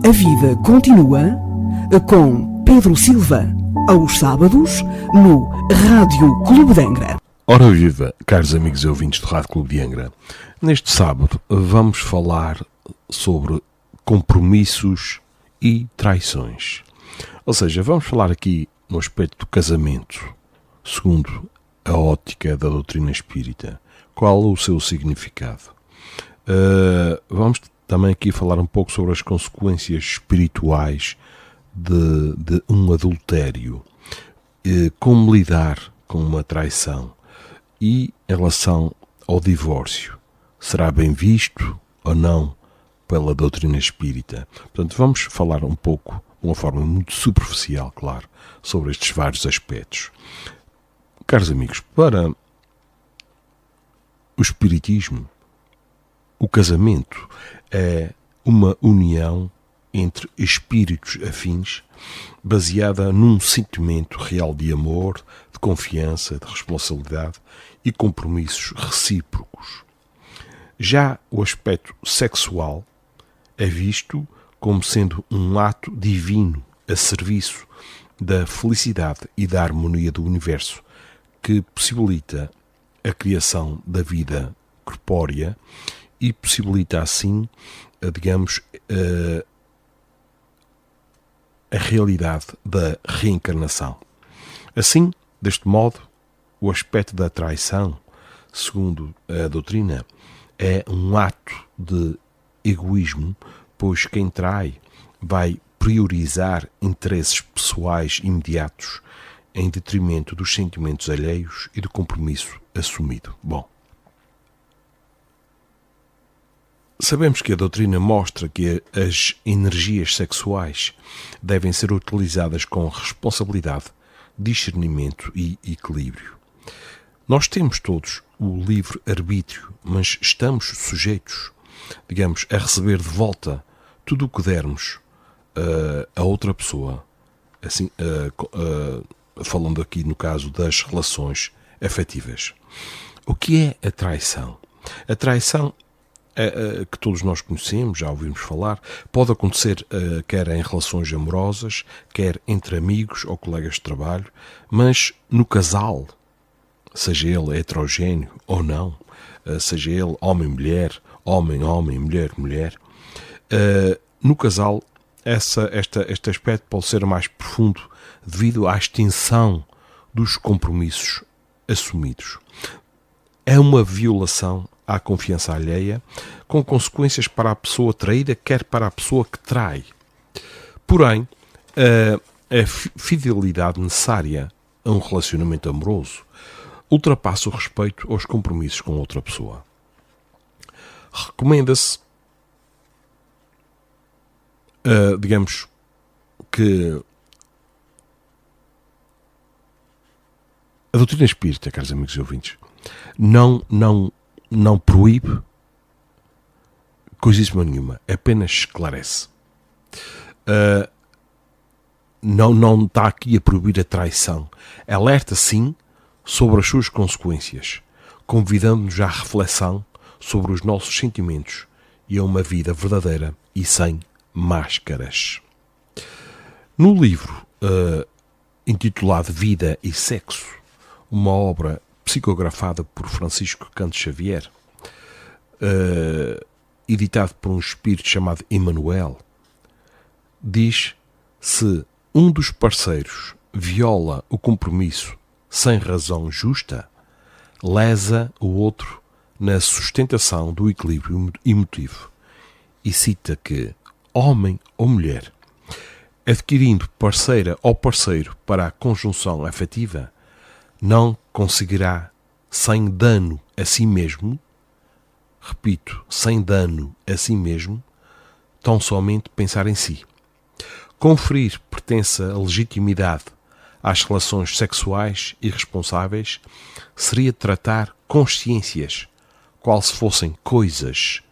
A vida continua com Pedro Silva, aos sábados, no Rádio Clube de Angra. Ora viva, caros amigos e ouvintes do Rádio Clube de Angra. Neste sábado vamos falar sobre compromissos e traições. Ou seja, vamos falar aqui no aspecto do casamento, segundo a ótica da doutrina espírita. Qual o seu significado? Vamos também aqui falar um pouco sobre as consequências espirituais de um adultério, como lidar com uma traição e em relação ao divórcio. Será bem visto ou não pela doutrina espírita? Portanto, vamos falar um pouco, de uma forma muito superficial, claro, sobre estes vários aspectos. Caros amigos, para o espiritismo, o casamento é uma união entre espíritos afins, baseada num sentimento real de amor, de confiança, de responsabilidade e compromissos recíprocos. Já o aspecto sexual é visto como sendo um ato divino a serviço da felicidade e da harmonia do universo, que possibilita a criação da vida corpórea e possibilita assim, digamos, a realidade da reencarnação. Assim, deste modo, o aspecto da traição, segundo a doutrina, é um ato de egoísmo, pois quem trai vai priorizar interesses pessoais imediatos em detrimento dos sentimentos alheios e do compromisso assumido. Bom, sabemos que a doutrina mostra que as energias sexuais devem ser utilizadas com responsabilidade, discernimento e equilíbrio. Nós temos todos o livre-arbítrio, mas estamos sujeitos, digamos, a receber de volta tudo o que dermos a outra pessoa, assim, falando aqui no caso das relações afetivas. O que é a traição? A traição que todos nós conhecemos, já ouvimos falar, pode acontecer quer em relações amorosas, quer entre amigos ou colegas de trabalho, mas no casal, seja ele heterogéneo ou não, seja ele homem-mulher, homem-homem, mulher-mulher, no casal este aspecto pode ser mais profundo devido à extensão dos compromissos assumidos. É uma violação à confiança alheia, com consequências para a pessoa traída, quer para a pessoa que trai. Porém, a fidelidade necessária a um relacionamento amoroso ultrapassa o respeito aos compromissos com outra pessoa. Recomenda-se, digamos, que a doutrina espírita, caros amigos e ouvintes, não proíbe coisíssima nenhuma, apenas esclarece. Não está aqui a proibir a traição. Alerta, sim, sobre as suas consequências, convidando-nos à reflexão sobre os nossos sentimentos e a uma vida verdadeira e sem máscaras. No livro intitulado Vida e Sexo, uma obra psicografada por Francisco Canto Xavier, editado por um espírito chamado Emmanuel, diz: se um dos parceiros viola o compromisso sem razão justa, lesa o outro na sustentação do equilíbrio emotivo, e cita que homem ou mulher, adquirindo parceira ou parceiro para a conjunção afetiva, não conseguirá, sem dano a si mesmo, repito, sem dano a si mesmo, tão somente pensar em si. Conferir pertença a legitimidade às relações sexuais irresponsáveis seria tratar consciências, qual se fossem coisas,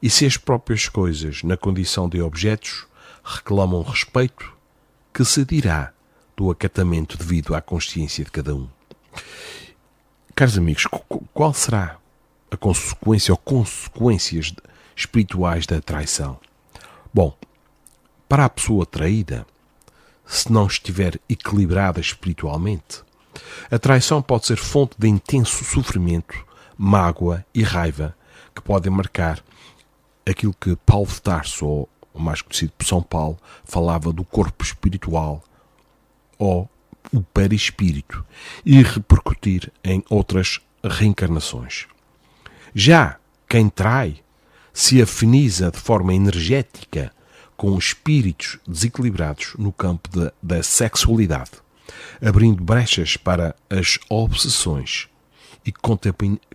e se as próprias coisas, na condição de objetos, reclamam respeito, que se dirá do acatamento devido à consciência de cada um. Caros amigos, qual será a consequência ou consequências espirituais da traição? Bom, para a pessoa traída, se não estiver equilibrada espiritualmente, a traição pode ser fonte de intenso sofrimento, mágoa e raiva que podem marcar aquilo que Paulo de Tarso, ou mais conhecido por São Paulo, falava do corpo espiritual ou o perispírito e repercutir em outras reencarnações. Já quem trai se afiniza de forma energética com espíritos desequilibrados no campo da sexualidade, abrindo brechas para as obsessões e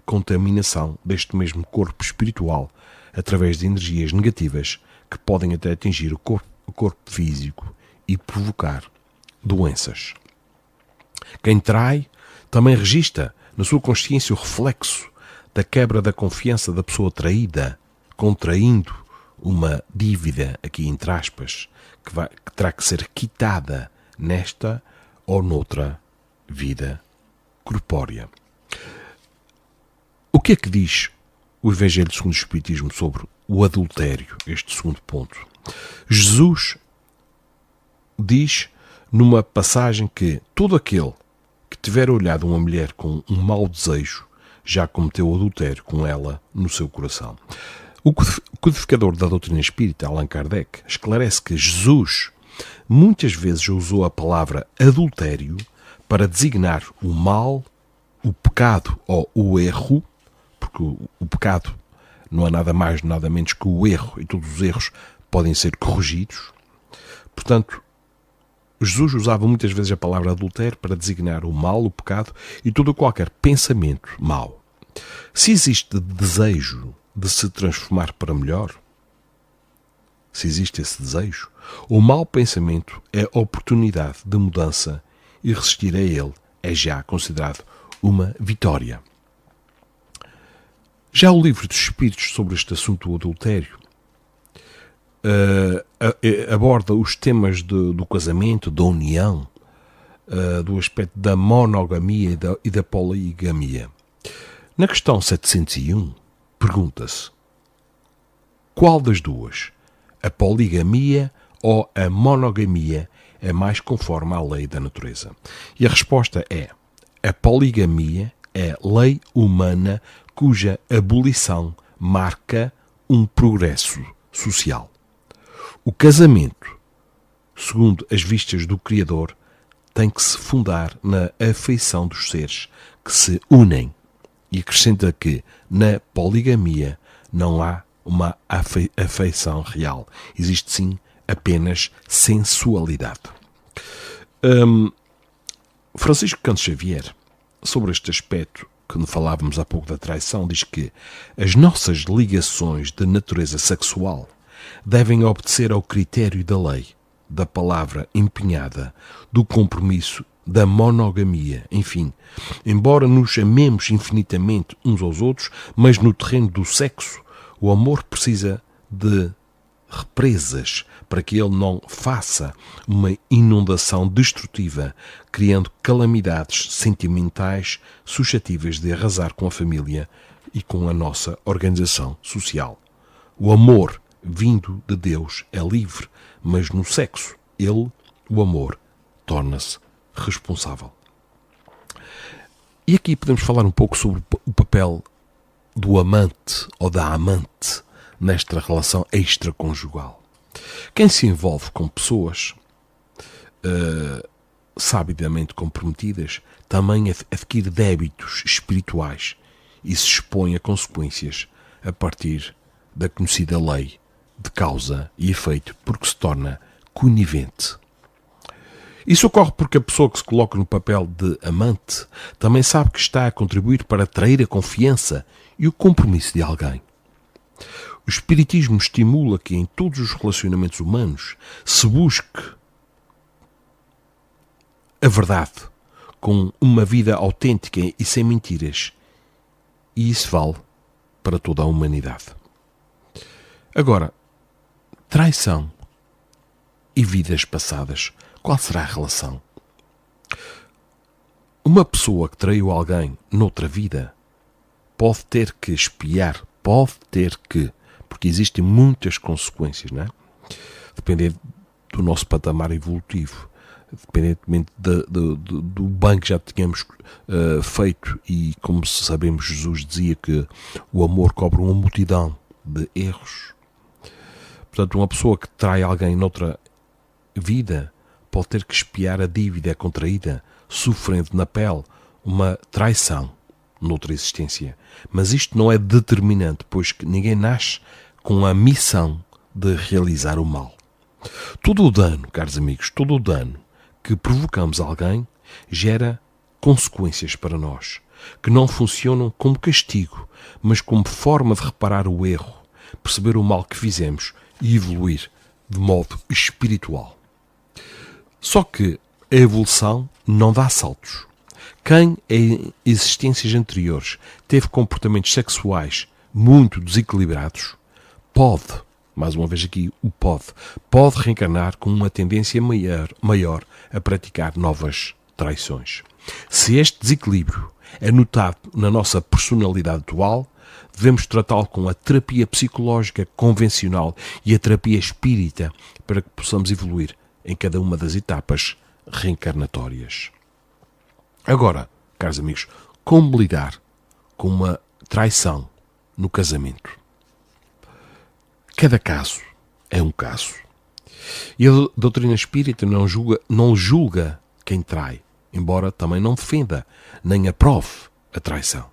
contaminação deste mesmo corpo espiritual através de energias negativas que podem até atingir o corpo físico e provocar doenças. Quem trai também registra na sua consciência o reflexo da quebra da confiança da pessoa traída, contraindo uma dívida, aqui entre aspas, que terá que ser quitada nesta ou noutra vida corpórea. O que é que diz o Evangelho segundo o Espiritismo sobre o adultério, este segundo ponto? Jesus diz numa passagem que todo aquele que tiver olhado uma mulher com um mau desejo já cometeu adultério com ela no seu coração. O codificador da doutrina espírita, Allan Kardec, esclarece que Jesus muitas vezes usou a palavra adultério para designar o mal, o pecado ou o erro, porque o pecado não é nada mais, nada menos que o erro, e todos os erros podem ser corrigidos. Portanto, Jesus usava muitas vezes a palavra adultério para designar o mal, o pecado e todo qualquer pensamento mau. Se existe desejo de se transformar para melhor, se existe esse desejo, o mau pensamento é oportunidade de mudança e resistir a ele é já considerado uma vitória. Já o livro dos Espíritos sobre este assunto do adultério aborda os temas do casamento, da união, do aspecto da monogamia e da poligamia. Na questão 701, pergunta-se: qual das duas, a poligamia ou a monogamia, é mais conforme à lei da natureza? E a resposta é: a poligamia é lei humana cuja abolição marca um progresso social. O casamento, segundo as vistas do Criador, tem que se fundar na afeição dos seres que se unem. E acrescenta que na poligamia não há uma afeição real. Existe sim apenas sensualidade. Francisco Canto Xavier, sobre este aspecto que falávamos há pouco da traição, diz que as nossas ligações de natureza sexual devem obedecer ao critério da lei, da palavra empenhada, do compromisso, da monogamia. Enfim, embora nos amemos infinitamente uns aos outros, mas no terreno do sexo, o amor precisa de represas para que ele não faça uma inundação destrutiva, criando calamidades sentimentais suscetíveis de arrasar com a família e com a nossa organização social. O amor vindo de Deus é livre, mas no sexo, o amor, torna-se responsável. E aqui podemos falar um pouco sobre o papel do amante ou da amante nesta relação extraconjugal. Quem se envolve com pessoas sabidamente comprometidas também adquire débitos espirituais e se expõe a consequências a partir da conhecida lei de causa e efeito, porque se torna conivente. Isso ocorre porque a pessoa que se coloca no papel de amante também sabe que está a contribuir para atrair a confiança e o compromisso de alguém. O Espiritismo estimula que em todos os relacionamentos humanos se busque a verdade com uma vida autêntica e sem mentiras. E isso vale para toda a humanidade. Agora, traição e vidas passadas, qual será a relação? Uma pessoa que traiu alguém noutra vida pode ter que expiar, porque existem muitas consequências, não é? Dependendo do nosso patamar evolutivo, independentemente do bem que já tínhamos feito. E como sabemos, Jesus dizia que o amor cobre uma multidão de erros. Portanto, uma pessoa que trai alguém noutra vida pode ter que expiar a dívida contraída, sofrendo na pele uma traição noutra existência. Mas isto não é determinante, pois que ninguém nasce com a missão de realizar o mal. Todo o dano, caros amigos, todo o dano que provocamos a alguém gera consequências para nós, que não funcionam como castigo, mas como forma de reparar o erro, perceber o mal que fizemos e evoluir de modo espiritual. Só que a evolução não dá saltos. Quem em existências anteriores teve comportamentos sexuais muito desequilibrados, pode, mais uma vez aqui o pode reencarnar com uma tendência maior a praticar novas traições. Se este desequilíbrio é notado na nossa personalidade atual, devemos tratá-lo com a terapia psicológica convencional e a terapia espírita para que possamos evoluir em cada uma das etapas reencarnatórias. Agora, caros amigos, como lidar com uma traição no casamento? Cada caso é um caso. E a doutrina espírita não julga quem trai, embora também não defenda nem aprove a traição.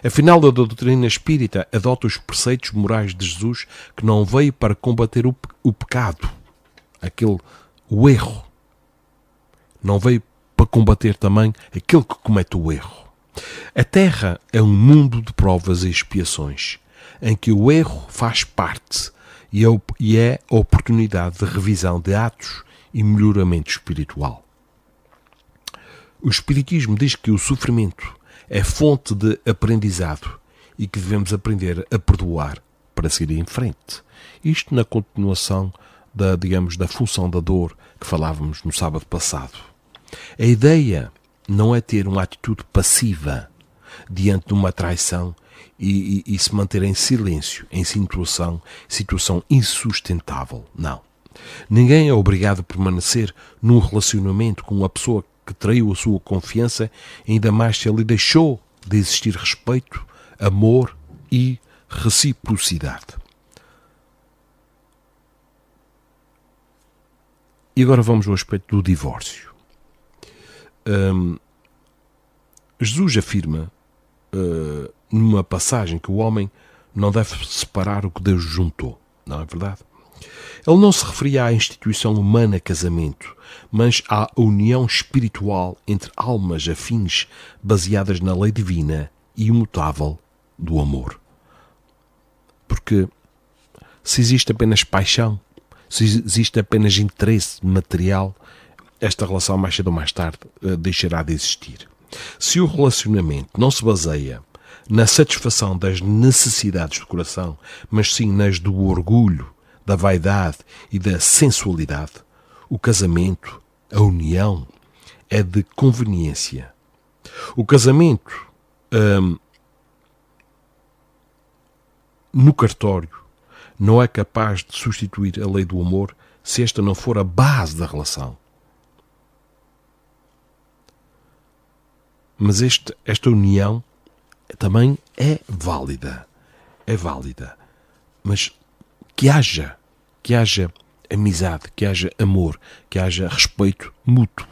Afinal, a doutrina espírita adota os preceitos morais de Jesus, que não veio para combater o pecado, o erro. Não veio para combater também aquele que comete o erro. A Terra é um mundo de provas e expiações, em que o erro faz parte e é a oportunidade de revisão de atos e melhoramento espiritual. O Espiritismo diz que o sofrimento é fonte de aprendizado e que devemos aprender a perdoar para seguir em frente. Isto na continuação da função da dor que falávamos no sábado passado. A ideia não é ter uma atitude passiva diante de uma traição e se manter em silêncio, em situação insustentável. Não. Ninguém é obrigado a permanecer num relacionamento com uma pessoa que traiu a sua confiança, ainda mais se ali deixou de existir respeito, amor e reciprocidade. E agora vamos ao aspecto do divórcio. Jesus afirma numa passagem que o homem não deve separar o que Deus juntou. Não é verdade? Ele não se referia à instituição humana casamento, mas à união espiritual entre almas afins baseadas na lei divina e imutável do amor. Porque se existe apenas paixão, se existe apenas interesse material, esta relação mais cedo ou mais tarde deixará de existir. Se o relacionamento não se baseia na satisfação das necessidades do coração, mas sim nas do orgulho, da vaidade e da sensualidade, o casamento, a união, é de conveniência. O casamento no cartório não é capaz de substituir a lei do amor se esta não for a base da relação. Mas esta união também é válida. É válida. Mas que haja amizade, que haja amor, que haja respeito mútuo.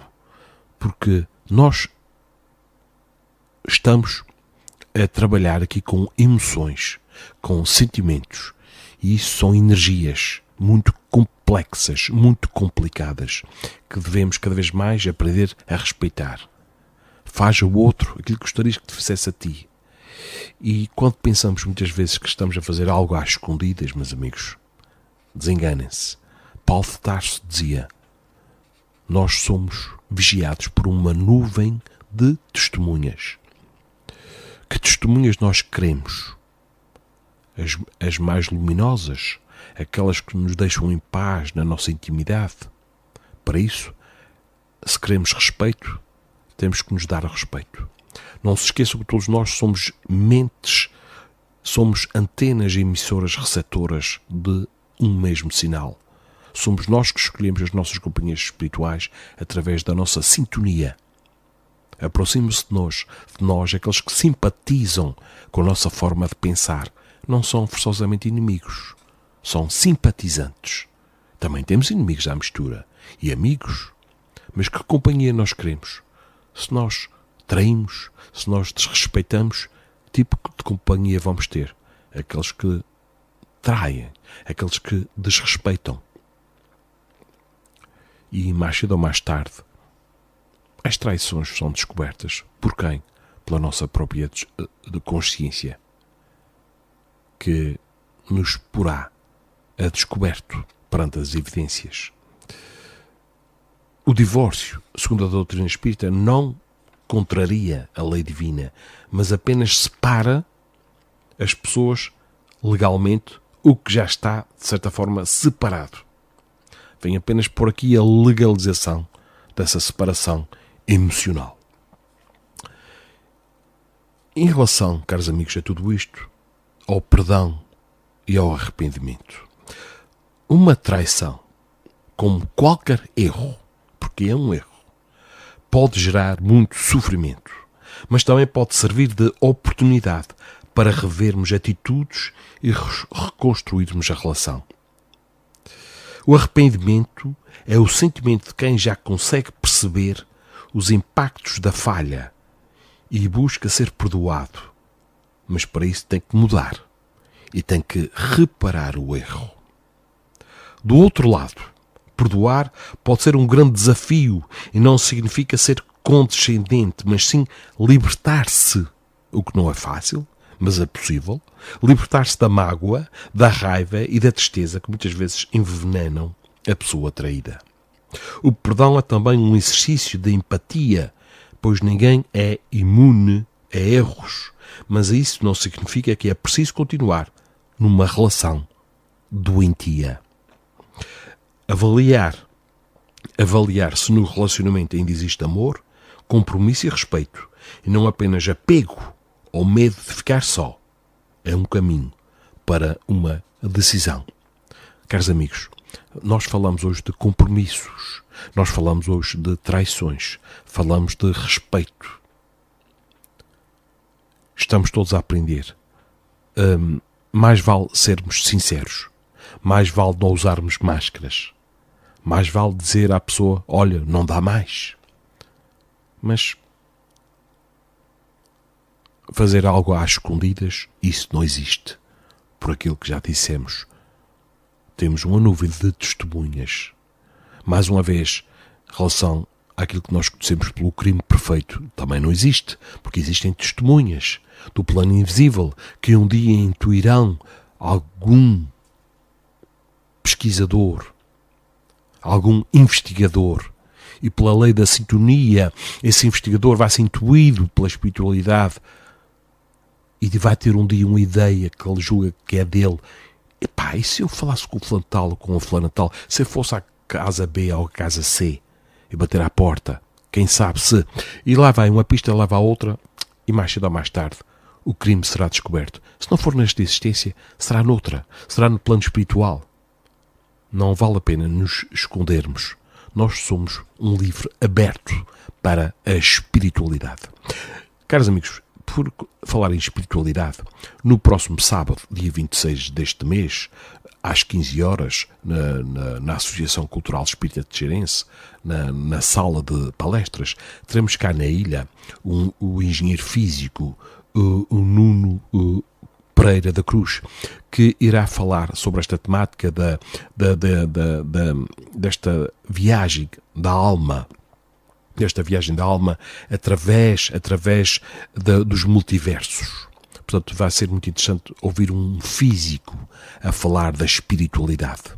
Porque nós estamos a trabalhar aqui com emoções, com sentimentos. E isso são energias muito complexas, muito complicadas, que devemos cada vez mais aprender a respeitar. Faz ao outro aquilo que gostarias que te fizesse a ti. E quando pensamos muitas vezes que estamos a fazer algo às escondidas, meus amigos, desenganem-se. Paulo de Tarso dizia: nós somos vigiados por uma nuvem de testemunhas. Que testemunhas nós queremos? As mais luminosas, aquelas que nos deixam em paz na nossa intimidade. Para isso, se queremos respeito, temos que nos dar respeito. Não se esqueçam que todos nós somos mentes, somos antenas emissoras receptoras de um mesmo sinal. Somos nós que escolhemos as nossas companhias espirituais através da nossa sintonia. Aproximam-se de nós aqueles que simpatizam com a nossa forma de pensar. Não são forçosamente inimigos, são simpatizantes. Também temos inimigos à mistura e amigos. Mas que companhia nós queremos? Se nós traímos, se nós desrespeitamos, tipo de companhia vamos ter? Aqueles que traem, aqueles que desrespeitam. E mais cedo ou mais tarde, as traições são descobertas. Por quem? Pela nossa própria consciência, que nos porá a descoberto perante as evidências. O divórcio, segundo a doutrina espírita, não contraria a lei divina, mas apenas separa as pessoas legalmente, o que já está, de certa forma, separado. Vem apenas por aqui a legalização dessa separação emocional. Em relação, caros amigos, a tudo isto, ao perdão e ao arrependimento, uma traição, como qualquer erro, porque é um erro, pode gerar muito sofrimento, mas também pode servir de oportunidade para revermos atitudes e reconstruirmos a relação. O arrependimento é o sentimento de quem já consegue perceber os impactos da falha e busca ser perdoado, mas para isso tem que mudar e tem que reparar o erro. Do outro lado, perdoar pode ser um grande desafio e não significa ser condescendente, mas sim libertar-se, o que não é fácil, mas é possível, libertar-se da mágoa, da raiva e da tristeza que muitas vezes envenenam a pessoa traída. O perdão é também um exercício de empatia, pois ninguém é imune a erros, mas isso não significa que é preciso continuar numa relação doentia. Avaliar se no relacionamento ainda existe amor, compromisso e respeito, e não apenas apego ou medo de ficar só, é um caminho para uma decisão. Caros amigos, nós falamos hoje de compromissos, nós falamos hoje de traições, falamos de respeito. Estamos todos a aprender. Mais vale sermos sinceros, mais vale não usarmos máscaras, mais vale dizer à pessoa, olha, não dá mais. Mas fazer algo às escondidas, isso não existe. Por aquilo que já dissemos, temos uma nuvem de testemunhas. Mais uma vez, em relação àquilo que nós conhecemos pelo crime perfeito, também não existe, porque existem testemunhas do plano invisível que um dia intuirão algum pesquisador, algum investigador, e pela lei da sintonia, esse investigador vai ser intuído pela espiritualidade e vai ter um dia uma ideia que ele julga que é dele. Epá, e se eu falasse com o fulano tal ou com a fulana tal, se eu fosse à casa B ou à casa C e bater à porta, quem sabe se... E lá vai uma pista, leva a outra, e mais cedo ou mais tarde o crime será descoberto. Se não for nesta existência, será noutra, será no plano espiritual. Não vale a pena nos escondermos. Nós somos um livro aberto para a espiritualidade. Caros amigos, por falar em espiritualidade, no próximo sábado, dia 26 deste mês, às 15 horas, na Associação Cultural Espírita Teixeirense, na sala de palestras, teremos cá na ilha o engenheiro físico, o Nuno Pereira da Cruz, que irá falar sobre esta temática desta viagem da alma, através dos multiversos. Portanto, vai ser muito interessante ouvir um físico a falar da espiritualidade.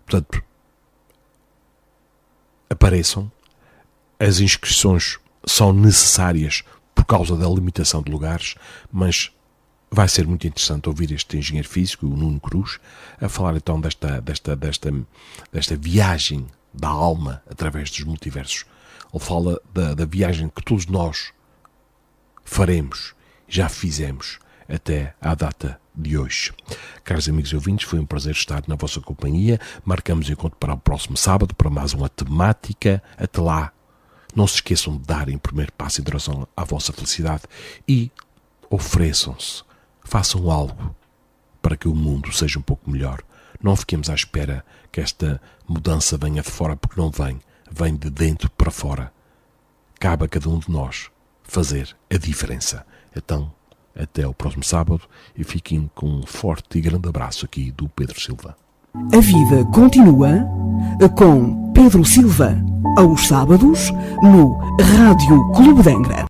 Portanto, apareçam. As inscrições são necessárias por causa da limitação de lugares, mas vai ser muito interessante ouvir este engenheiro físico, o Nuno Cruz, a falar então desta viagem da alma através dos multiversos. Ele fala da viagem que todos nós faremos, já fizemos, até à data de hoje. Caros amigos e ouvintes, foi um prazer estar na vossa companhia. Marcamos encontro para o próximo sábado para mais uma temática. Até lá, não se esqueçam de darem o primeiro passo em direção à vossa felicidade e ofereçam-se, façam algo para que o mundo seja um pouco melhor. Não fiquemos à espera que esta mudança venha de fora, porque não vem de dentro para fora. Cabe a cada um de nós fazer a diferença. Então, até ao próximo sábado e fiquem com um forte e grande abraço aqui do Pedro Silva. A vida continua com Pedro Silva, aos sábados, no Rádio Clube de Angra.